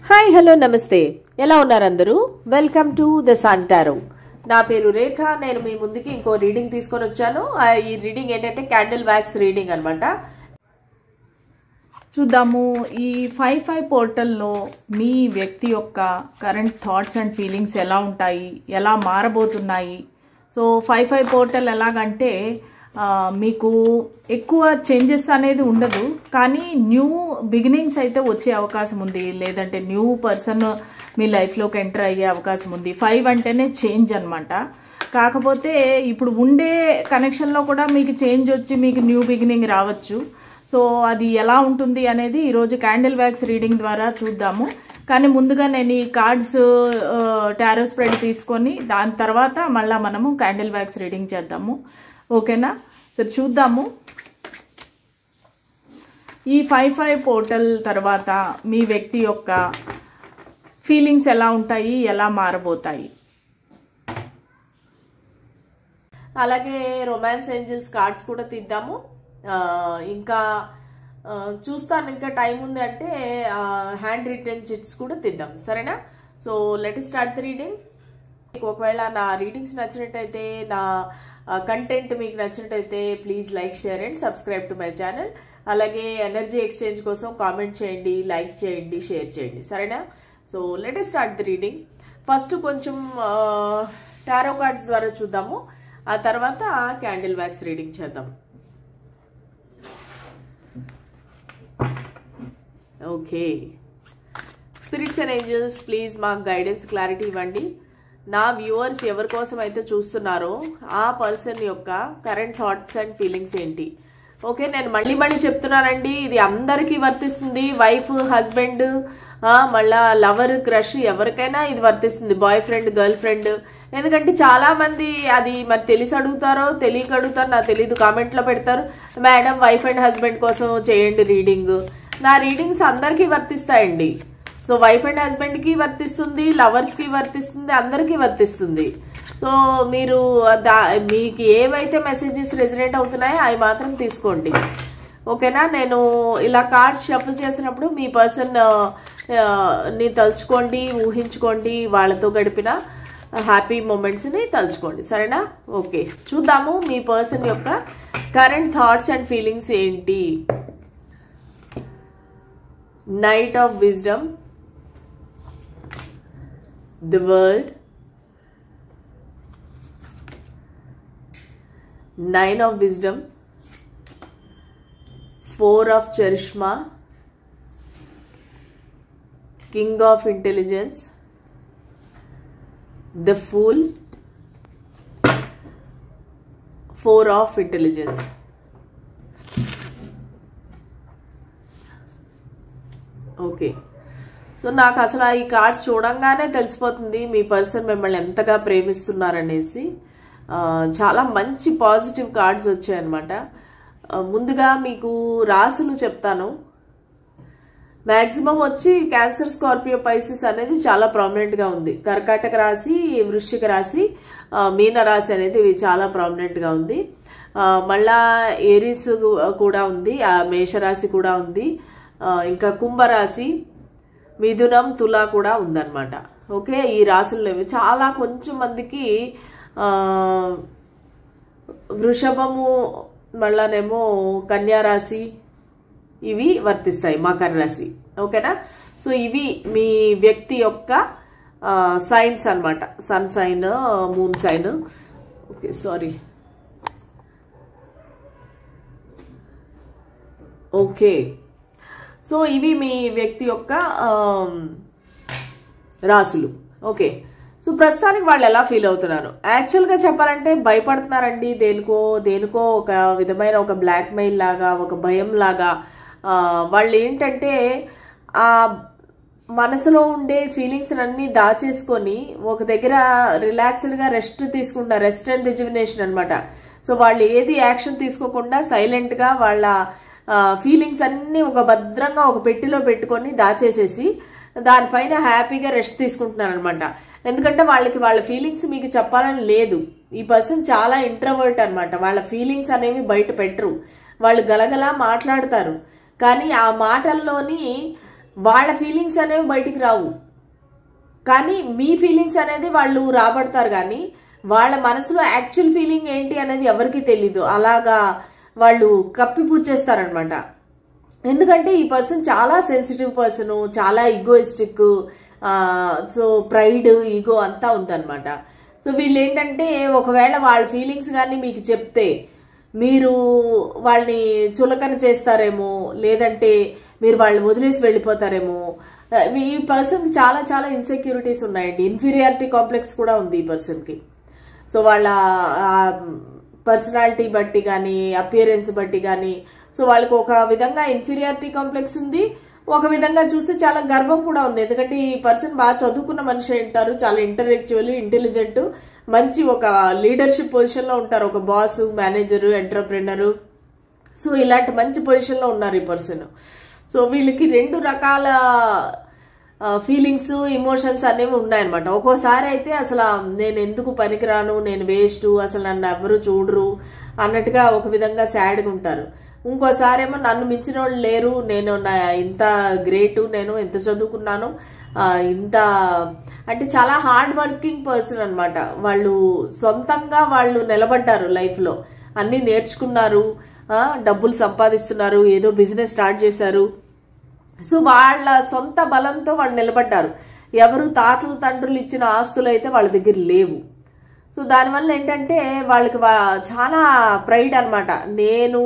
Hi hello నమస్తే, ఎలా ఉన్నారు అందరూ? Welcome to the sun tarot. నా పేరు రేఖ. నేను మీ ముందుకి ఇంకో రీడింగ్ తీసుకొని వచ్చాను. ఈ రీడింగ్ ఏంటంటే క్యాండిల్ వ్యాక్స్ రీడింగ్ అనమాట. చూద్దాము ఈ 5/5 పోర్టల్లో మీ వ్యక్తి యొక్క కరెంట్ థాట్స్ అండ్ ఫీలింగ్స్ ఎలా ఉంటాయి, ఎలా మారబోతున్నాయి. సో 5/5 పోర్టల్ ఎలాగంటే మీకు ఎక్కువ చేంజెస్ అనేది ఉండదు, కానీ న్యూ బిగినింగ్స్ అయితే వచ్చే అవకాశం ఉంది, లేదంటే న్యూ పర్సన్ మీ లైఫ్లోకి ఎంటర్ అయ్యే అవకాశం ఉంది. 5 అంటేనే చేంజ్ అనమాట. కాకపోతే ఇప్పుడు ఉండే కనెక్షన్లో కూడా మీకు చేంజ్ వచ్చి మీకు న్యూ బిగినింగ్ రావచ్చు. సో అది ఎలా ఉంటుంది అనేది ఈరోజు క్యాండిల్ వ్యాక్స్ రీడింగ్ ద్వారా చూద్దాము. కానీ ముందుగా నేను ఈ కార్డ్స్ టారో స్ప్రెడ్ తీసుకొని దాని తర్వాత మళ్ళీ మనము క్యాండిల్ వ్యాక్స్ రీడింగ్ చేద్దాము. ఓకేనా? సరే చూద్దాము. ఈ 5/5 పోర్టల్ తర్వాత మీ వ్యక్తి యొక్క ఫీలింగ్స్ ఎలా ఉంటాయి, ఎలా మారబోతాయి. అలాగే రొమాన్స్ ఏంజల్స్ కార్డ్స్ కూడా తీద్దాము. ఇంకా చూస్తాను, ఇంకా టైం ఉంది అంటే హ్యాండ్ రిటర్న్ చిట్స్ కూడా తీద్దాం. సరేనా? So let start the reading. ఒకవేళ నా రీడింగ్స్ నచ్చినట్టయితే, నా కంటెంట్ మీకు నచ్చినట్టయితే please like, share and subscribe to my channel. అలాగే ఎనర్జీ ఎక్స్చేంజ్ కోసం కామెంట్ చేయండి, లైక్ చేయండి, షేర్ చేయండి. సరేనా? So let start the reading. First కొంచెం టారో కార్డ్స్ ద్వారా చూద్దాము, ఆ తర్వాత క్యాండిల్ వ్యాక్స్ రీడింగ్ చేద్దాం. Okay, spirits and angels please మాకు గైడెన్స్, క్లారిటీ ఇవ్వండి. నా వ్యూవర్స్ ఎవరి కోసం అయితే చూస్తున్నారో ఆ పర్సన్ యొక్క కరెంట్ థాట్స్ అండ్ ఫీలింగ్స్ ఏంటి. ఓకే, నేను మళ్ళీ చెప్తున్నానండి, ఇది అందరికీ వర్తిస్తుంది. వైఫ్, హస్బెండ్, మళ్ళా లవర్, క్రష్, ఎవరికైనా ఇది వర్తిస్తుంది. Boy friend, girl friend. ఎందుకంటే చాలా మంది అది మరి తెలిసి అడుగుతారో తెలియక అడుగుతారో నాకు తెలీదు, కామెంట్లో పెడతారు, మేడం వైఫ్ అండ్ హస్బెండ్ కోసం చేయండి రీడింగ్. నా రీడింగ్స్ అందరికీ వర్తిస్తాయండి. సో వైఫ్ అండ్ హస్బెండ్కి వర్తిస్తుంది, లవర్స్కి వర్తిస్తుంది, అందరికీ వర్తిస్తుంది. సో మీరు మీకు ఏవైతే మెసేజెస్ రెజనేట్ అవుతున్నాయో అవి మాత్రం తీసుకోండి. ఓకేనా? నేను ఇలా కార్డ్స్ షఫుల్ చేసినప్పుడు మీ పర్సన్ ని తలుచుకోండి, ఊహించుకోండి, వాళ్ళతో గడిపిన హ్యాపీ మూమెంట్స్ని తలుచుకోండి. సరేనా? ఓకే, చూద్దాము మీ పర్సన్ యొక్క కరెంట్ థాట్స్ అండ్ ఫీలింగ్స్ ఏంటి. Knight of wisdom, the world, 9 of wisdom, 4 of charisma, king of intelligence, the fool, 4 of intelligence. Okay, so నాకు అసలు ఈ కార్డ్స్ చూడంగానే తెలిసిపోతుంది మీ పర్సన్ మిమ్మల్ని ఎంతగా ప్రేమిస్తున్నారనేసి. చాలా మంచి పాజిటివ్ కార్డ్స్ వచ్చాయన్నమాట. ముందుగా మీకు రాశులు చెప్తాను. మ్యాక్సిమం వచ్చి క్యాన్సర్, స్కార్పియో, పైసిస్ అనేది చాలా ప్రామినెంట్గా ఉంది. కర్కాటక రాశి, వృశ్చిక రాశి, మీన రాశి అనేది చాలా ప్రామినెంట్గా ఉంది. మళ్ళా ఏరీస్ కూడా ఉంది, మేషరాశి కూడా ఉంది, ఇంకా కుంభరాశి, మిథునం, తుల కూడా ఉందన్నమాట. ఓకే, ఈ రాశుల్లో చాలా కొంచెం మందికి వృషభము, మళ్ళానేమో కన్యారాశి ఇవి వర్తిస్తాయి, మకర రాశి. ఓకేనా? సో ఇవి మీ వ్యక్తి యొక్క సైన్స్ అన్నమాట. Sun sign, moon sign. Okay, sorry. Okay, so ఇవి మీ వ్యక్తి యొక్క రాశులు. ఓకే, సో ప్రస్తుతానికి వాళ్ళు ఎలా ఫీల్ అవుతున్నారు? యాక్చువల్గా చెప్పాలంటే భయపడుతున్నారండి. దేనికో ఒక విధమైన ఒక బ్లాక్ మెయిల్ లాగా, ఒక భయం లాగా. వాళ్ళు ఏంటంటే ఆ మనసులో ఉండే ఫీలింగ్స్ అన్ని దాచేసుకొని ఒక దగ్గర రిలాక్స్డ్గా రెస్ట్ తీసుకుంటారు. రెస్ట్ అండ్ రిజువినేషన్ అనమాట. సో వాళ్ళు ఏది యాక్షన్ తీసుకోకుండా సైలెంట్గా వాళ్ళ ఫీలింగ్స్ అన్ని ఒక భద్రంగా ఒక పెట్టిలో పెట్టుకొని దాచేసేసి దానిపైన హ్యాపీగా రెస్ట్ తీసుకుంటున్నారు అనమాట. ఎందుకంటే వాళ్ళ ఫీలింగ్స్ మీకు చెప్పాలని లేదు. ఈ పర్సన్ చాలా ఇంట్రోవర్ట్ అనమాట. వాళ్ళ ఫీలింగ్స్ అనేవి బయట పెట్టరు. వాళ్ళు గలగలా మాట్లాడతారు, కానీ ఆ మాటల్లోని వాళ్ళ ఫీలింగ్స్ అనేవి బయటికి రావు, కానీ మీ ఫీలింగ్స్ అనేది వాళ్ళు రాబడతారు. కానీ వాళ్ళ మనసులో యాక్చువల్ ఫీలింగ్ ఏంటి అనేది ఎవరికి తెలీదు. అలాగా వాళ్ళు కప్పిపుచ్చేస్తారనమాట. ఎందుకంటే ఈ పర్సన్ చాలా సెన్సిటివ్ పర్సన్, చాలా ఈగోయిస్టిక్, సో ప్రైడ్, ఈగో అంతా ఉందన్నమాట. సో వీళ్ళు ఏంటంటే ఒకవేళ వాళ్ళ ఫీలింగ్స్ కానీ మీకు చెప్తే మీరు వాళ్ళని చులకన చేస్తారేమో, లేదంటే మీరు వాళ్ళని వదిలేసి వెళ్ళిపోతారేమో. ఈ పర్సన్కి చాలా చాలా ఇన్సెక్యూరిటీస్ ఉన్నాయండి. ఇన్ఫీరియారిటీ కాంప్లెక్స్ కూడా ఉంది ఈ పర్సన్కి. సో వాళ్ళ పర్సనాలిటీ బట్టి కానీ, అపియరెన్స్ బట్టి కానీ, సో వాళ్ళకి ఒక విధంగా ఇన్ఫీరియారిటీ కాంప్లెక్స్ ఉంది, ఒక విధంగా చూస్తే చాలా గర్వం కూడా ఉంది. ఎందుకంటే ఈ పర్సన్ బాగా చదువుకున్న మనిషి ఉంటారు, చాలా ఇంటలెక్చువల్, ఇంటెలిజెంట్, మంచి ఒక లీడర్షిప్ పొజిషన్ లో ఉంటారు, ఒక బాస్, మేనేజర్, ఎంటర్ప్రెనర్. సో ఇలాంటి మంచి పొజిషన్ లో ఉన్నారు ఈ పర్సన్. సో వీళ్ళకి రెండు రకాల ఫీలింగ్స్, ఇమోషన్స్ అనేవి ఉన్నాయన్నమాట. ఒక్కోసారి అయితే అసలు నేను ఎందుకు పనికిరాను, నేను వేస్ట్, అసలు నన్ను ఎవరు చూడరు అన్నట్టుగా ఒక విధంగా సాడ్గా ఉంటారు. ఇంకోసారి ఏమో నన్ను మించిన వాళ్ళు లేరు, నేను ఇంత గ్రేటు, నేను ఎంత చదువుకున్నాను, ఇంత అంటే చాలా హార్డ్ వర్కింగ్ పర్సన్ అనమాట. వాళ్ళు సొంతంగా వాళ్ళు నిలబడ్డారు లైఫ్లో, అన్నీ నేర్చుకున్నారు, డబ్బులు సంపాదిస్తున్నారు, ఏదో బిజినెస్ స్టార్ట్ చేశారు. సో వాళ్ళ సొంత బలంతో వాళ్ళు నిలబడ్డారు. ఎవరు తాతలు తండ్రులు ఇచ్చిన ఆస్తులు అయితే వాళ్ళ దగ్గర లేవు. సో దానివల్ల ఏంటంటే వాళ్ళకి చాలా ప్రైడ్ అనమాట. నేను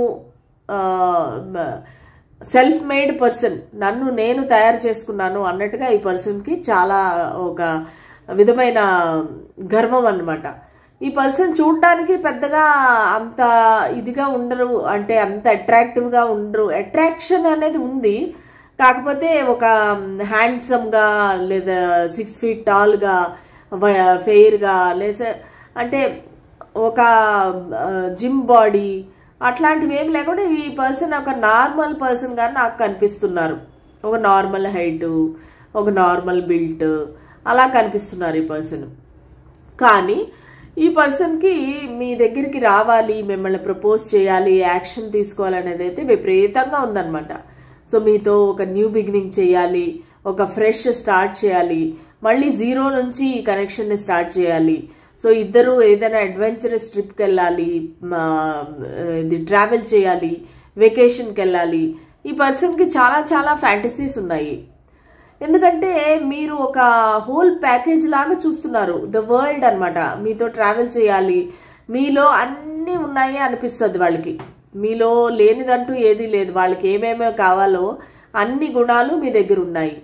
సెల్ఫ్ మేడ్ పర్సన్, నన్ను నేను తయారు చేసుకున్నాను అన్నట్టుగా ఈ పర్సన్కి చాలా ఒక విధమైన గర్వం అన్నమాట. ఈ పర్సన్ చూడటానికి పెద్దగా అంత ఇదిగా ఉండరు, అంటే అంత అట్రాక్టివ్గా ఉండరు. అట్రాక్షన్ అనేది ఉంది, కాకపోతే ఒక హ్యాండ్సమ్గా లేదా 6 feet టాల్గా, ఫెయిర్గా, లేదా అంటే ఒక జిమ్ బాడీ అట్లాంటివి ఏం లేకుండా ఈ పర్సన్ ఒక నార్మల్ పర్సన్ గా నాకు కనిపిస్తున్నారు. ఒక నార్మల్ హైట్, ఒక నార్మల్ బిల్ట్ అలా కనిపిస్తున్నారు ఈ పర్సన్. కానీ ఈ పర్సన్కి మీ దగ్గరికి రావాలి, మిమ్మల్ని ప్రపోజ్ చేయాలి, యాక్షన్ తీసుకోవాలనేది అయితే విపరీతంగా ఉందన్నమాట. సో మీతో ఒక న్యూ బిగినింగ్ చేయాలి, ఒక ఫ్రెష్ స్టార్ట్ చేయాలి, మళ్ళీ జీరో నుంచి ఈ కనెక్షన్ని స్టార్ట్ చేయాలి. సో ఇద్దరు ఏదైనా అడ్వెంచరస్ ట్రిప్కి వెళ్ళాలి, ట్రావెల్ చేయాలి, వెకేషన్కి వెళ్ళాలి. ఈ పర్సన్కి చాలా చాలా ఫ్యాంటసీస్ ఉన్నాయి. ఎందుకంటే మీరు ఒక హోల్ ప్యాకేజ్ లాగా చూస్తున్నారు, ద వరల్డ్ అనమాట. మీతో ట్రావెల్ చేయాలి, మీలో అన్నీ ఉన్నాయి అనిపిస్తుంది వాళ్ళకి. మీలో లేనిదంటూ ఏదీ లేదు, వాళ్ళకి ఏమేమో కావాలో అన్ని గుణాలు మీ దగ్గర ఉన్నాయి.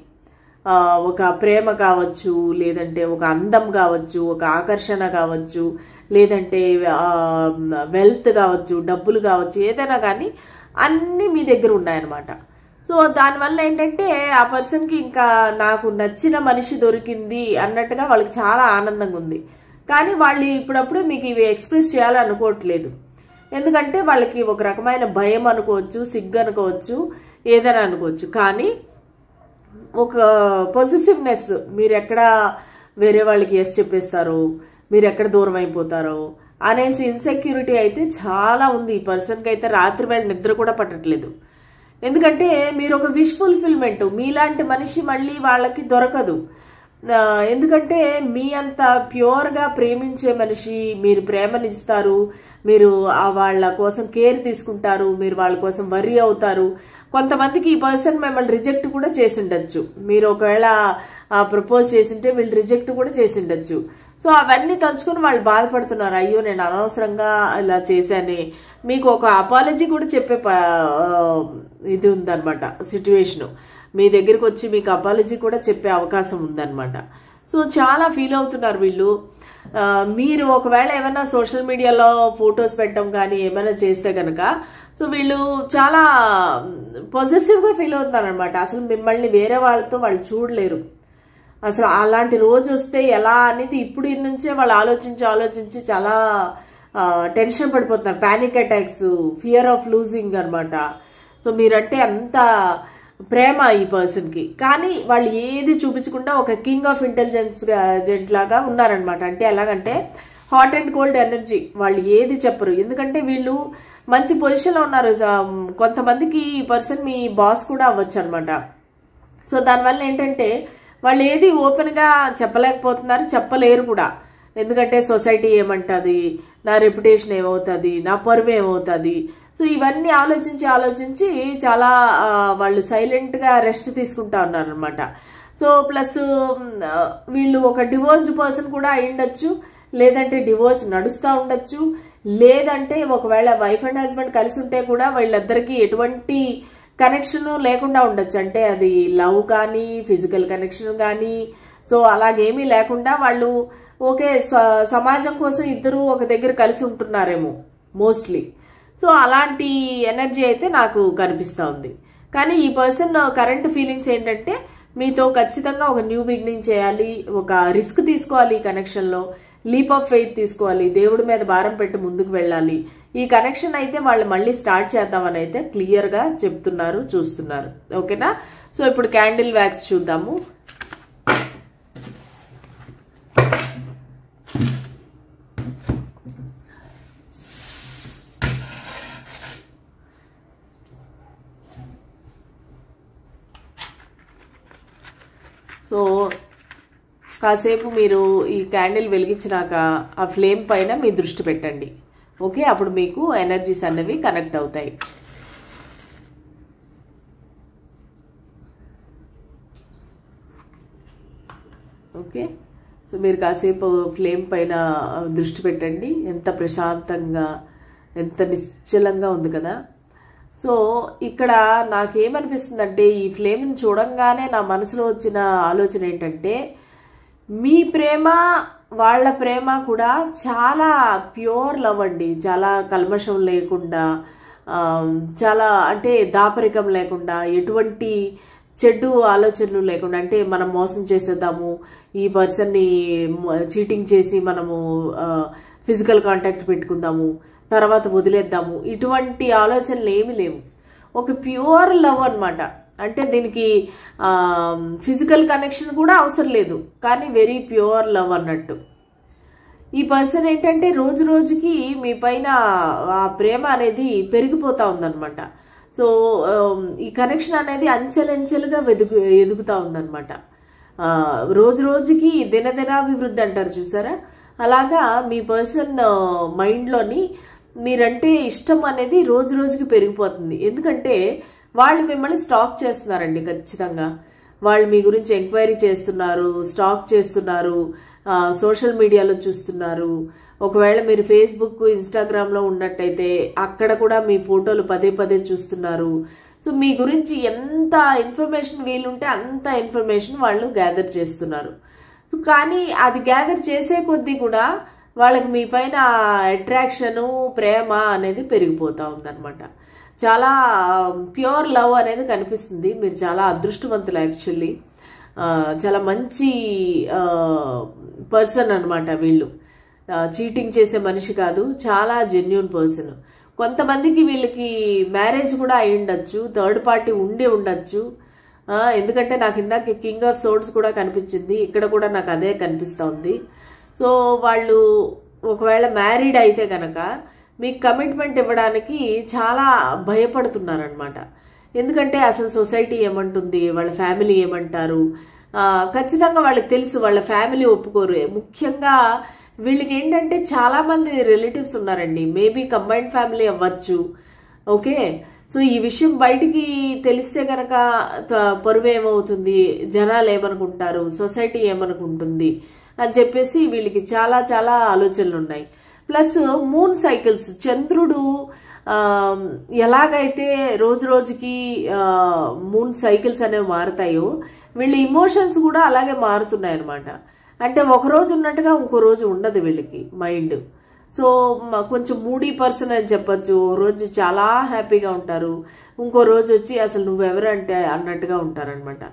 ఒక ప్రేమ కావచ్చు, లేదంటే ఒక అందం కావచ్చు, ఒక ఆకర్షణ కావచ్చు, లేదంటే వెల్త్ కావచ్చు, డబ్బులు కావచ్చు, ఏదైనా కానీ అన్నీ మీ దగ్గర ఉన్నాయన్నమాట. సో దానివల్ల ఏంటంటే ఆ పర్సన్కి ఇంకా నాకు నచ్చిన మనిషి దొరికింది అన్నట్టుగా వాళ్ళకి చాలా ఆనందంగా ఉంది. కానీ వాళ్ళు ఇప్పుడప్పుడు మీకు ఇవి ఎక్స్ప్రెస్ చేయాలనుకోవట్లేదు. ఎందుకంటే వాళ్ళకి ఒక రకమైన భయం అనుకోవచ్చు, సిగ్గు అనుకోవచ్చు, ఏదైనా అనుకోవచ్చు. కానీ ఒక పొజిటివ్నెస్, మీరు ఎక్కడ వేరే వాళ్ళకి ఎస్ చెప్పేస్తారో, మీరు ఎక్కడ దూరం అయిపోతారో అనేసి ఇన్సెక్యూరిటీ అయితే చాలా ఉంది ఈ పర్సన్కి. అయితే రాత్రి వేళ నిద్ర కూడా పట్టట్లేదు. ఎందుకంటే మీరు ఒక విష్ ఫుల్ఫిల్మెంట్, మీలాంటి మనిషి మళ్ళీ వాళ్ళకి దొరకదు. ఎందుకంటే మీ అంత ప్యూర్గా ప్రేమించే మనిషి, మీరు ప్రేమనిస్తారు, మీరు వాళ్ళ కోసం కేర్ తీసుకుంటారు, మీరు వాళ్ళ కోసం వర్రీ అవుతారు. కొంతమందికి ఈ పర్సన్ మిమ్మల్ని రిజెక్ట్ కూడా చేసి ఉండొచ్చు. మీరు ఒకవేళ ప్రపోజ్ చేసింటే వీళ్ళు రిజెక్ట్ కూడా చేసి ఉండొచ్చు. సో అవన్నీ తలుచుకుని వాళ్ళు బాధపడుతున్నారు, అయ్యో నేను అనవసరంగా ఇలా చేశానే. మీకు ఒక అపాలజీ కూడా చెప్పే ఇది ఉందన్నమాట సిచ్యువేషన్. మీ దగ్గరికి వచ్చి మీకు అపాలజీ కూడా చెప్పే అవకాశం ఉందన్నమాట. సో చాలా ఫీల్ అవుతున్నారు వీళ్ళు. మీరు ఒకవేళ ఏమైనా సోషల్ మీడియాలో ఫొటోస్ పెట్టడం కానీ ఏమైనా చేస్తే కనుక సో వీళ్ళు చాలా పొజెసివ్గా ఫీల్ అవుతున్నారు అనమాట. అసలు మిమ్మల్ని వేరే వాళ్ళతో వాళ్ళు చూడలేరు. అసలు అలాంటి రోజు వస్తే ఎలా అనేది ఇప్పుడు నుంచే వాళ్ళు ఆలోచించి చాలా టెన్షన్ పడిపోతున్నారు. Panic attacks, fear of losing అనమాట. సో మీరంటే అంత ప్రేమ ఈ పర్సన్కి. కానీ వాళ్ళు ఏది చూపించకుండా ఒక కింగ్ ఆఫ్ ఇంటెలిజెంట్ లాగా ఉన్నారనమాట. అంటే ఎలాగంటే హాట్ అండ్ కోల్డ్ ఎనర్జీ, వాళ్ళు ఏది చెప్పరు. ఎందుకంటే వీళ్ళు మంచి పొజిషన్లో ఉన్నారు. కొంతమందికి ఈ పర్సన్ మీ బాస్ కూడా అవ్వచ్చు అనమాట. సో దానివల్ల ఏంటంటే వాళ్ళు ఏది ఓపెన్గా చెప్పలేకపోతున్నారు, చెప్పలేరు కూడా. ఎందుకంటే సొసైటీ ఏమంటుంది, నా రెప్యుటేషన్ ఏమవుతుంది, నా పరువు ఏమవుతుంది. సో ఇవన్నీ ఆలోచించి చాలా వాళ్ళు సైలెంట్గా రెస్ట్ తీసుకుంటా ఉన్నారు అనమాట. సో ప్లస్ వీళ్ళు ఒక డివోర్స్డ్ పర్సన్ కూడా అయి ఉండొచ్చు, లేదంటే డివోర్స్ నడుస్తూ ఉండొచ్చు, లేదంటే ఒకవేళ వైఫ్ అండ్ హస్బెండ్ కలిసి ఉంటే కూడా వీళ్ళిద్దరికి ఎటువంటి కనెక్షన్ లేకుండా ఉండొచ్చు. అంటే అది లవ్ కానీ ఫిజికల్ కనెక్షన్ కానీ సో అలాగేమీ లేకుండా వాళ్ళు ఓకే సమాజం కోసం ఇద్దరు ఒక దగ్గర కలిసి ఉంటున్నారేమో మోస్ట్లీ. సో అలాంటి ఎనర్జీ అయితే నాకు కనిపిస్తూ ఉంది. కానీ ఈ పర్సన్ కరెంట్ ఫీలింగ్స్ ఏంటంటే మీతో ఖచ్చితంగా ఒక న్యూ బిగినింగ్ చేయాలి, ఒక రిస్క్ తీసుకోవాలి, ఈ కనెక్షన్లో లీప్ ఆఫ్ ఫెయిత్ తీసుకోవాలి, దేవుడి మీద భారం పెట్టి ముందుకు వెళ్ళాలి. ఈ కనెక్షన్ అయితే వాళ్ళు మళ్ళీ స్టార్ట్ చేద్దామని అయితే క్లియర్గా చెప్తున్నారు, చూస్తున్నారు. ఓకేనా? సో ఇప్పుడు క్యాండిల్ వ్యాక్స్ చూద్దాము. సో కాసేపు మీరు ఈ క్యాండిల్ వెలిగించినాక ఆ ఫ్లేమ్ పైన మీ దృష్టి పెట్టండి. ఓకే, అప్పుడు మీకు ఎనర్జీస్ అన్నవి కనెక్ట్ అవుతాయి. ఓకే, సో మీరు కాసేపు ఫ్లేమ్ పైన దృష్టి పెట్టండి. ఎంత ప్రశాంతంగా, ఎంత నిశ్చలంగా ఉంది కదా. సో ఇక్కడ నాకేమనిపిస్తుందంటే ఈ ఫ్లేమ్ని చూడంగానే నా మనసులో వచ్చిన ఆలోచన ఏంటంటే మీ ప్రేమ వాళ్ళ ప్రేమ కూడా చాలా ప్యూర్ లవ్ అండి. చాలా కల్మషం లేకుండా, చాలా అంటే దాపరికం లేకుండా, ఎటువంటి చెడు ఆలోచనలు లేకుండా, అంటే మనం మోసం చేసేద్దాము, ఈ పర్సన్ని చీటింగ్ చేసి మనము ఫిజికల్ కాంటాక్ట్ పెట్టుకుందాము, తర్వాత వదిలేద్దాము, ఇటువంటి ఆలోచనలు ఏమీ లేవు. ఒక ప్యూర్ లవ్ అన్నమాట. అంటే దీనికి ఫిజికల్ కనెక్షన్ కూడా అవసరం లేదు, కానీ వెరీ ప్యూర్ లవ్ అన్నట్టు. ఈ పర్సన్ ఏంటంటే రోజు రోజుకి మీ పైన ఆ ప్రేమ అనేది పెరిగిపోతా ఉందన్నమాట. సో ఈ కనెక్షన్ అనేది అంచెలంచెలుగా ఎదుగుతూ ఉందన్నమాట. రోజు రోజుకి దినదినాభివృద్ధి అంటారు చూసారా, అలాగా మీ పర్సన్ మైండ్లోని మీరంటే ఇష్టం అనేది రోజు రోజుకి పెరిగిపోతుంది. ఎందుకంటే వాళ్ళు మిమ్మల్ని స్టాక్ చేస్తున్నారండి. ఖచ్చితంగా వాళ్ళు మీ గురించి ఎంక్వైరీ చేస్తున్నారు, స్టాక్ చేస్తున్నారు, సోషల్ మీడియాలో చూస్తున్నారు. ఒకవేళ మీరు ఫేస్బుక్, ఇన్స్టాగ్రామ్లో ఉన్నట్టయితే అక్కడ కూడా మీ ఫోటోలు పదే పదే చూస్తున్నారు. సో మీ గురించి ఎంత ఇన్ఫర్మేషన్ వీలుంటే అంత ఇన్ఫర్మేషన్ వాళ్ళు గ్యాదర్ చేస్తున్నారు. సో కానీ అది గ్యాదర్ చేసే కొద్దీ కూడా వాళ్ళకి మీ పైన అట్రాక్షను, ప్రేమ అనేది పెరిగిపోతూ ఉందన్నమాట. చాలా ప్యూర్ లవ్ అనేది కనిపిస్తుంది. మీరు చాలా అదృష్టవంతులు యాక్చువల్లీ. చాలా మంచి పర్సన్ అనమాట వీళ్ళు. చీటింగ్ చేసే మనిషి కాదు, చాలా జెన్యూన్ పర్సన్. కొంతమందికి వీళ్ళకి మ్యారేజ్ కూడా అయి ఉండొచ్చు, థర్డ్ పార్టీ ఉండి ఉండొచ్చు. ఎందుకంటే నాకు ఇందాక కింగ్ ఆఫ్ సోర్డ్స్ కూడా కనిపించింది, ఇక్కడ కూడా నాకు అదే కనిపిస్తూ ఉంది. సో వాళ్ళు ఒకవేళ మ్యారీడ్ అయితే కనుక మీకు కమిట్మెంట్ ఇవ్వడానికి చాలా భయపడుతున్నారనమాట. ఎందుకంటే అసలు సొసైటీ ఏమంటుంది, వాళ్ళ ఫ్యామిలీ ఏమంటారు, ఖచ్చితంగా వాళ్ళకి తెలుసు వాళ్ళ ఫ్యామిలీ ఒప్పుకోరు. ముఖ్యంగా వీళ్ళకి ఏంటంటే చాలా మంది రిలేటివ్స్ ఉన్నారండి, మేబీ కంబైన్డ్ ఫ్యామిలీ అవ్వచ్చు. ఓకే, సో ఈ విషయం బయటికి తెలిస్తే కనుక పరువు ఏమవుతుంది, జనాలు ఏమనుకుంటారు, సొసైటీ ఏమనుకుంటుంది అని చెప్పేసి వీళ్ళకి చాలా చాలా ఆలోచనలు ఉన్నాయి. ప్లస్ మూన్ సైకిల్స్, చంద్రుడు ఎలాగైతే రోజు రోజుకి మూన్ సైకిల్స్ అనేవి మారుతాయో వీళ్ళ ఇమోషన్స్ కూడా అలాగే మారుతున్నాయి అనమాట. అంటే ఒక రోజు ఉన్నట్టుగా ఇంకో రోజు ఉండదు వీళ్ళకి మైండ్. సో కొంచెం మూడీ పర్సన్ అని చెప్పొచ్చు. ఒక రోజు చాలా హ్యాపీగా ఉంటారు, ఇంకో రోజు వచ్చి అసలు నువ్వెవరంటే అన్నట్టుగా ఉంటారనమాట.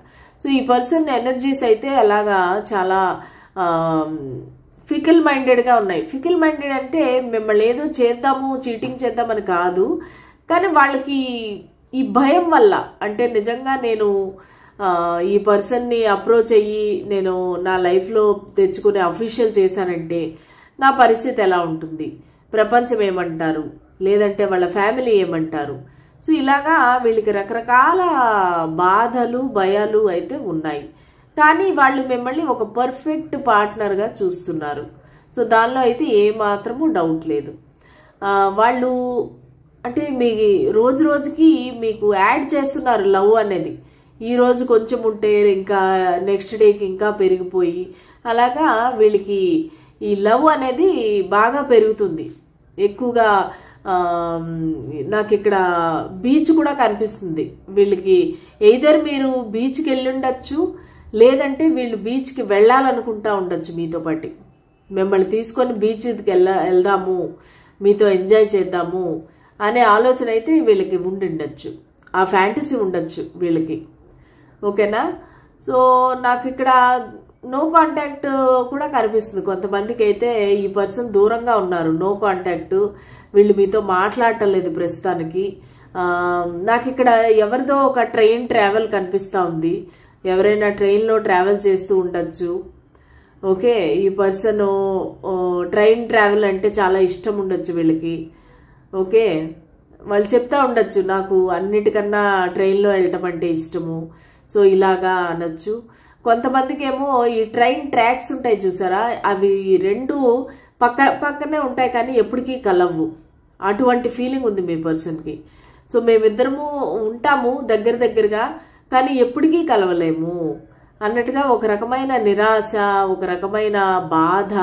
సో ఈ పర్సన్ ఎనర్జీస్ అయితే అలాగా చాలా ఫికల్ మైండెడ్గా ఉన్నాయి. ఫికల్ మైండెడ్ అంటే మిమ్మల్ని ఏదో చేద్దాము, చీటింగ్ చేద్దామని కాదు, కానీ వాళ్ళకి ఈ భయం వల్ల, అంటే నిజంగా నేను ఈ పర్సన్ని అప్రోచ్ అయ్యి నేను నా లైఫ్లో తెచ్చుకునే అఫీషియల్ చేశానంటే నా పరిస్థితి ఎలా ఉంటుంది, ప్రపంచం ఏమంటారు, లేదంటే వాళ్ళ ఫ్యామిలీ ఏమంటారు. సో ఇలాగా వీళ్ళకి రకరకాల బాధలు భయాలు అయితే ఉన్నాయి. కానీ వాళ్ళు మిమ్మల్ని ఒక పర్ఫెక్ట్ పార్ట్నర్గా చూస్తున్నారు. సో దానిలో అయితే ఏ మాత్రము డౌట్ లేదు. వాళ్ళు అంటే మీ రోజు రోజుకి మీకు యాడ్ చేస్తున్నారు లవ్ అనేది. ఈ రోజు కొంచెం ఉంటే ఇంకా నెక్స్ట్ డేకి ఇంకా పెరిగిపోయి అలాగా వీళ్ళకి ఈ లవ్ అనేది బాగా పెరుగుతుంది ఎక్కువగా. నాకు ఇక్కడ బీచ్ కూడా కనిపిస్తుంది వీళ్ళకి. ఎయిదర్ మీరు బీచ్కి వెళ్ళి ఉండొచ్చు, లేదంటే వీళ్ళు బీచ్కి వెళ్ళాలనుకుంటా ఉండొచ్చు మీతో పాటు. మిమ్మల్ని తీసుకొని బీచ్కి వెళ్దాము, మీతో ఎంజాయ్ చేద్దాము అనే ఆలోచన అయితే వీళ్ళకి ఉండిండొచ్చు. ఆ ఫ్యాంటసీ ఉండొచ్చు వీళ్ళకి. ఓకేనా? సో నాకు ఇక్కడ నో కాంటాక్ట్ కూడా కనిపిస్తుంది. కొంతమందికి అయితే ఈ పర్సన్ దూరంగా ఉన్నారు, నో కాంటాక్ట్, వీళ్ళు మీతో మాట్లాడటం లేదు ప్రస్తుతానికి. నాకు ఇక్కడ ఎవరిదో ఒక ట్రైన్ ట్రావెల్ కనిపిస్తూ ఉంది. ఎవరైనా ట్రైన్లో ట్రావెల్ చేస్తూ ఉండొచ్చు. ఓకే, ఈ పర్సన్ ట్రైన్ ట్రావెల్ అంటే చాలా ఇష్టం ఉండొచ్చు వీళ్ళకి. ఓకే, వాళ్ళు చెప్తా ఉండొచ్చు నాకు అన్నిటికన్నా ట్రైన్లో వెళ్ళటం అంటే ఇష్టము. సో ఇలాగా అనొచ్చు. కొంతమందికి ఏమో ఈ ట్రైన్ ట్రాక్స్ ఉంటాయి చూసారా, అవి రెండు పక్కనే ఉంటాయి కానీ ఎప్పటికీ కలవు. అటువంటి ఫీలింగ్ ఉంది మీ పర్సన్కి. సో మేమిద్దరము ఉంటాము దగ్గరగా, కానీ ఎప్పటికీ కలవలేము అన్నట్టుగా ఒక రకమైన నిరాశ, ఒక రకమైన బాధ.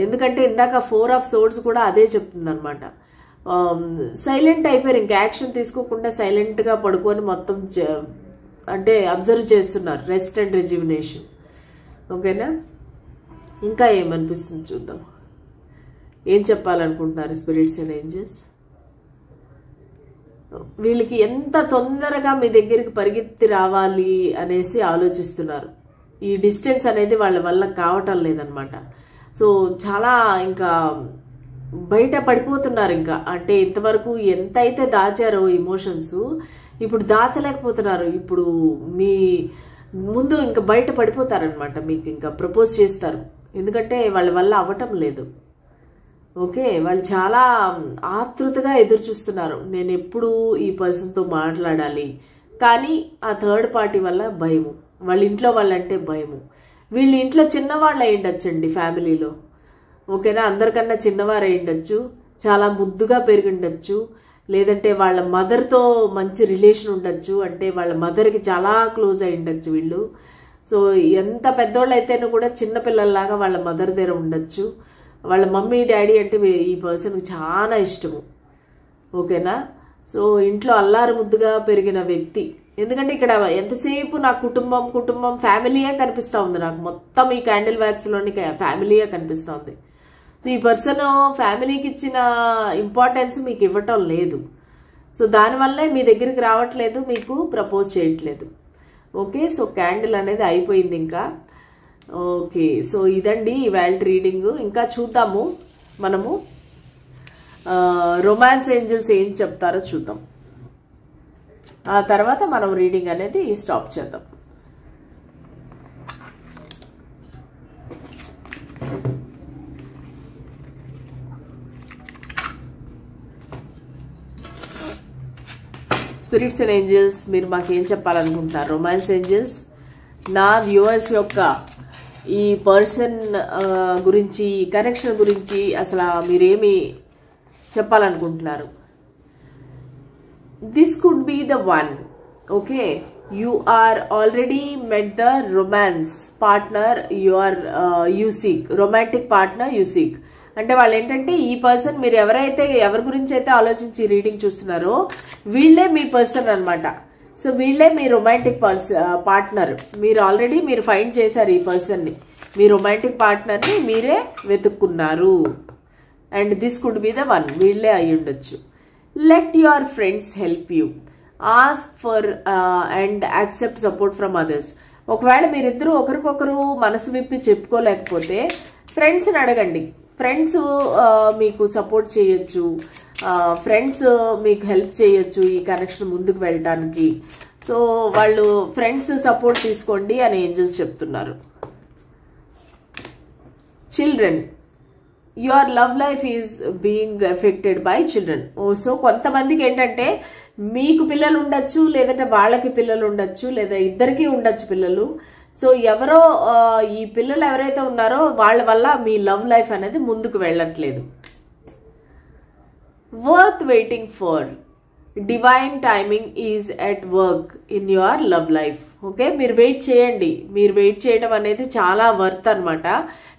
ఎందుకంటే ఇందాక 4 ఆఫ్ సోర్డ్స్ కూడా అదే చెప్తుంది అనమాట. సైలెంట్ అయిపోయారు, ఇంకా యాక్షన్ తీసుకోకుండా సైలెంట్గా పడుకొని మొత్తం అంటే అబ్జర్వ్ చేస్తున్నారు, రెస్ట్ అండ్ రెజ్యువినేషన్. ఓకేనా? ఇంకా ఏమనిపిస్తుంది చూద్దాం. ఏం చెప్పాలనుకుంటున్నారు స్పిరిట్స్ అండ్ ఏంజెల్స్? వీళ్ళకి ఎంత తొందరగా మీ దగ్గరికి పరిగెత్తి రావాలి అనేసి ఆలోచిస్తున్నారు. ఈ డిస్టెన్స్ అనేది వాళ్ళ వల్ల కావటం లేదనమాట. సో చాలా ఇంకా బయట పడిపోతున్నారు. ఇంకా అంటే ఇంతవరకు ఎంతైతే దాచారో ఇమోషన్స్ ఇప్పుడు దాచలేకపోతున్నారు. ఇప్పుడు మీ ముందు ఇంకా బయట పడిపోతారనమాట. మీకు ఇంకా ప్రపోజ్ చేస్తారు, ఎందుకంటే వాళ్ళ వల్ల అవ్వటం లేదు. ఓకే, వాళ్ళు చాలా ఆతృతగా ఎదురు చూస్తున్నారు, నేను ఎప్పుడు ఈ పర్సన్తో మాట్లాడాలి. కానీ ఆ థర్డ్ పార్టీ వల్ల భయము, వాళ్ళ ఇంట్లో వాళ్ళంటే భయము. వీళ్ళ ఇంట్లో చిన్నవాళ్ళు అయి ఉండొచ్చండి ఫ్యామిలీలో. ఓకేనా? అందరికన్నా చిన్నవారు అయి ఉండొచ్చు, చాలా ముద్దుగా పెరిగి ఉండొచ్చు, లేదంటే వాళ్ళ మదర్తో మంచి రిలేషన్ ఉండొచ్చు, అంటే వాళ్ళ మదర్కి చాలా క్లోజ్ అయి ఉండొచ్చు వీళ్ళు. సో ఎంత పెద్దోళ్ళు అయితేనూ కూడా చిన్నపిల్లల్లాగా వాళ్ళ మదర్ దగ్గర ఉండొచ్చు. వాళ్ళ మమ్మీ డాడీ అంటే ఈ పర్సన్కి చాలా ఇష్టము. ఓకేనా? సో ఇంట్లో అల్లారు ముద్దుగా పెరిగిన వ్యక్తి. ఎందుకంటే ఇక్కడ ఎంతసేపు నా కుటుంబం ఫ్యామిలీయే కనిపిస్తూ ఉంది నాకు. మొత్తం ఈ క్యాండిల్ వ్యాక్స్లోని ఫ్యామిలీయే కనిపిస్తూ ఉంది. సో ఈ పర్సన్ ఫ్యామిలీకి ఇచ్చిన ఇంపార్టెన్స్ మీకు ఇవ్వటం లేదు. సో దానివల్లే మీ దగ్గరికి రావట్లేదు, మీకు ప్రపోజ్ చేయట్లేదు. ఓకే, సో క్యాండిల్ అనేది అయిపోయింది ఇంకా. ఓకే, సో ఇదండి ఇవాళ రీడింగ్. ఇంకా చూద్దాము మనము రొమాన్స్ ఏంజల్స్ ఏం చెప్తారో చూద్దాం. ఆ తర్వాత మనం రీడింగ్ అనేది స్టాప్ చేద్దాం. స్పిరిట్స్ అండ్ ఏంజల్స్ మీరు మాకేం చెప్పాలనుకుంటున్నారు? రొమాన్స్ ఏంజల్స్ నా వ్యూవర్స్ యొక్క ఈ పర్సన్ గురించి, కనెక్షన్ గురించి అసలు మీరేమి చెప్పాలనుకుంటున్నారు? This could be the one. Okay, you are already met the romance partner you seek, romantic partner you seek. అంటే వాళ్ళు ఏంటంటే ఈ పర్సన్ మీరు ఎవరి గురించి అయితే ఆలోచించి రీడింగ్ చూస్తున్నారో వీళ్ళే మీ పర్సన్ అనమాట. సో వీళ్ళే మీ రొమాంటిక్ పార్ట్నర్. మీరు ఆల్రెడీ ఫైండ్ చేశారు ఈ పర్సన్ని, మీ రొమాంటిక్ పార్ట్నర్ని మీరే వెతుక్కున్నారు. And this could be the one, వీళ్ళే అయి ఉండొచ్చు. Let your friends help you, ask for and accept support from others. ఒకవేళ మీరిద్దరూ ఒకరికొకరు మనసు విప్పి చెప్పుకోలేకపోతే ఫ్రెండ్స్ని అడగండి. ఫ్రెండ్స్ మీకు సపోర్ట్ చేయొచ్చు, ఫ్రెండ్స్ మీకు హెల్ప్ చేయొచ్చు ఈ కనెక్షన్ ముందుకు వెళ్ళడానికి. సో వాళ్ళు ఫ్రెండ్స్ సపోర్ట్ తీసుకోండి అని ఏంజల్స్ చెప్తున్నారు. Children, your love life is being affected by children. So కొంతమందికి ఏంటంటే మీకు పిల్లలు ఉండొచ్చు, లేదంటే వాళ్ళకి పిల్లలు ఉండొచ్చు, లేదా ఇద్దరికి ఉండొచ్చు పిల్లలు. సో ఎవరో ఈ పిల్లలు ఎవరైతే ఉన్నారో వాళ్ళ వల్ల మీ లవ్ లైఫ్ అనేది ముందుకు వెళ్ళట్లేదు. Worth waiting for, divine timing is at work in your love life. Okay, మీరు వెయిట్ చేయండి. మీరు వెయిట్ చేయడం అనేది చాలా వర్త్ అనమాట.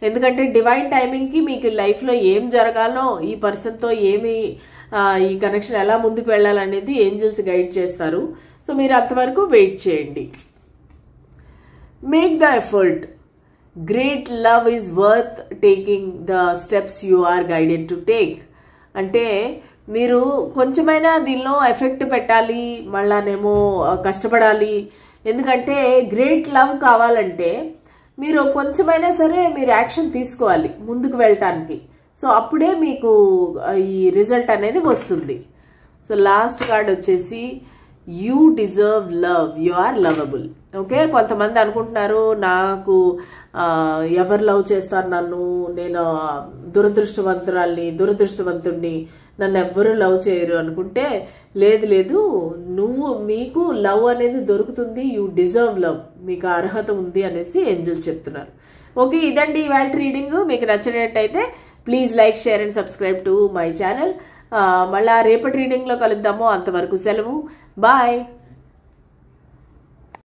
ఎందుకంటే డివైన్ టైమింగ్కి మీకు లైఫ్లో ఏం జరగాలో, ఈ పర్సన్తో ఏమి ఈ కనెక్షన్ ఎలా ముందుకు వెళ్ళాలనేది ఏంజల్స్ గైడ్ చేస్తారు. సో మీరు అంతవరకు వెయిట్ చేయండి. Make the effort, great love is worth taking the steps you are guided to take. అంటే మీరు కొంచెమైనా దీనిలో ఎఫెక్ట్ పెట్టాలి, మళ్ళానేమో కష్టపడాలి. ఎందుకంటే గ్రేట్ లవ్ కావాలంటే మీరు కొంచెమైనా సరే మీరు యాక్షన్ తీసుకోవాలి ముందుకు వెళ్ళటానికి. సో అప్పుడే మీకు ఈ రిజల్ట్ అనేది వస్తుంది. సో లాస్ట్ కార్డ్ వచ్చేసి you deserve love, you are lovable. Okay, కొంతమంది అనుకుంటున్నారు నాకు ఎవరు లవ్ చేస్తారు నన్ను, నేను దురదృష్టవంతురాల్ని, దురదృష్టవంతుడిని, నన్ను ఎవ్వరూ లవ్ చేయరు అనుకుంటే లేదు లేదు, మీకు లవ్ అనేది దొరుకుతుంది. యూ డిజర్వ్ లవ్, మీకు అర్హత ఉంది అనేసి ఏంజల్స్ చెప్తున్నారు. ఓకే, ఇదండి ఇవాళ రీడింగ్. మీకు నచ్చినట్టయితే please like, share and subscribe to my channel. మళ్ళా రేపటి రీడింగ్లో కలుద్దాము. అంతవరకు సెలవు. బాయ్.